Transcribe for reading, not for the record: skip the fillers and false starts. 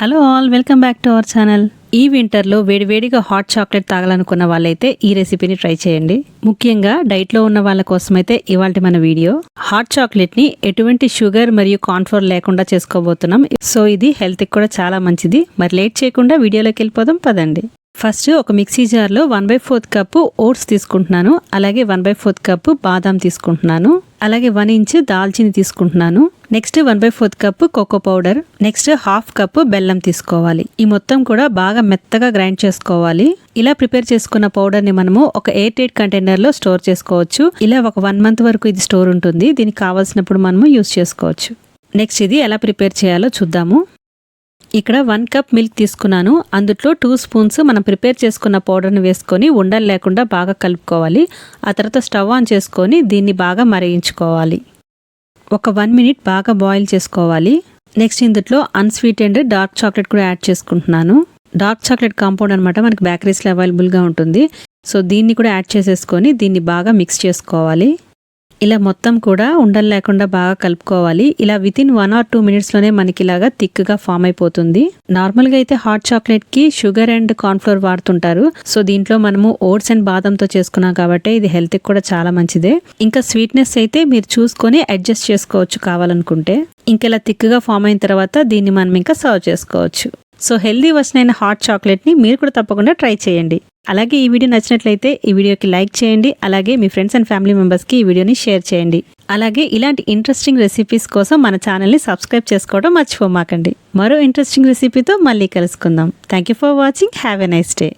Hello all, welcome back to our channel. ఈ వింటర్లో వేడివేడిగా హాట్ చాక్లెట్ తాగాలనుకున్న వాళ్ళైతే ఈ రెసిపీని ట్రై చేయండి. ముఖ్యంగా డైట్లో ఉన్న వాళ్ళ కోసమైతే ఇవాల్టి మన వీడియో. హాట్ చాక్లెట్ని ఎటువంటి షుగర్ మరియు కార్న్ఫ్లోర్ లేకుండా చేసుకోబోతున్నాం. సో ఇది హెల్త్కి కూడా చాలా మంచిది. మరి లేట్ చేయకుండా వీడియోలోకి వెళ్ళిపోదాం పదండి. ఫస్ట్ ఒక మిక్సీ జార్లో 1/4 కప్పు ఓట్స్ తీసుకుంటున్నాను. అలాగే 1/4 కప్పు బాదాం తీసుకుంటున్నాను. అలాగే 1 ఇంచ్ దాల్చిని తీసుకుంటున్నాను. Next 1/4 cup cocoa powder. Next 1/2 cup బెల్లం తీసుకోవాలి. ఈ మొత్తం కూడా బాగా మెత్తగా గ్రైండ్ చేసుకోవాలి. ఇలా ప్రిపేర్ చేసుకున్న పౌడర్ ని మనము ఒక ఎయిర్ టైట్ కంటైనర్ లో స్టోర్ చేసుకోవచ్చు. ఇలా ఒక 1 మంత్ వరకు ఇది స్టోర్ ఉంటుంది. దీనికి కావాల్సినప్పుడు మనము యూస్ చేసుకోవచ్చు. నెక్స్ట్ ఇది ఎలా ప్రిపేర్ చేయాలో చూద్దాము. ఇక్కడ 1 కప్ మిల్క్ తీసుకున్నాను. అందులో 2 స్పూన్స్ మనం ప్రిపేర్ చేసుకున్న పౌడర్ని వేసుకొని ఉండలు లేకుండా బాగా కలుపుకోవాలి. ఆ తర్వాత స్టవ్ ఆన్ చేసుకొని దీన్ని బాగా మరిగించుకోవాలి. ఒక 1 మినిట్ బాగా బాయిల్ చేసుకోవాలి. నెక్స్ట్ ఇందులో అన్స్వీటెండ్ డార్క్ చాక్లెట్ కూడా యాడ్ చేసుకుంటున్నాను. డార్క్ చాక్లెట్ కాంపౌండ్ అనమాట, మనకి బేకరీస్లో అవైలబుల్గా ఉంటుంది. సో దీన్ని కూడా యాడ్ చేసేసుకొని దీన్ని బాగా మిక్స్ చేసుకోవాలి. ఇలా మొత్తం కూడా ఉండలు లేకుండా బాగా కలుపుకోవాలి. ఇలా వితిన్ 1 or 2 మినిట్స్లోనే మనకి ఇలాగా థిక్గా ఫామ్ అయిపోతుంది. నార్మల్గా అయితే హాట్ చాక్లెట్కి షుగర్ అండ్ కార్న్ఫ్లోర్ వాడుతుంటారు. సో దీంట్లో మనము ఓట్స్ అండ్ బాదంతో చేసుకున్నాం కాబట్టి ఇది హెల్త్కి కూడా చాలా మంచిదే. ఇంకా స్వీట్నెస్ అయితే మీరు చూసుకొని అడ్జస్ట్ చేసుకోవచ్చు కావాలనుకుంటే. ఇంకెలా థిక్గా ఫామ్ అయిన తర్వాత దీన్ని మనం ఇంకా సర్వ్ చేసుకోవచ్చు. సో హెల్దీ వర్షన్ అయిన హాట్ చాక్లెట్ని మీరు కూడా తప్పకుండా ట్రై చేయండి. అలాగే ఈ వీడియో నచ్చినట్లయితే ఈ వీడియోకి లైక్ చేయండి. అలాగే మీ ఫ్రెండ్స్ అండ్ ఫ్యామిలీ మెంబర్స్కి ఈ వీడియోని షేర్ చేయండి. అలాగే ఇలాంటి ఇంట్రెస్టింగ్ రెసిపీస్ కోసం మన ఛానల్ని సబ్స్క్రైబ్ చేసుకోవడం మర్చిపోమాకండి. మరో ఇంట్రెస్టింగ్ రెసిపీతో మళ్ళీ కలుసుకుందాం. Thank you for watching. Have a nice day.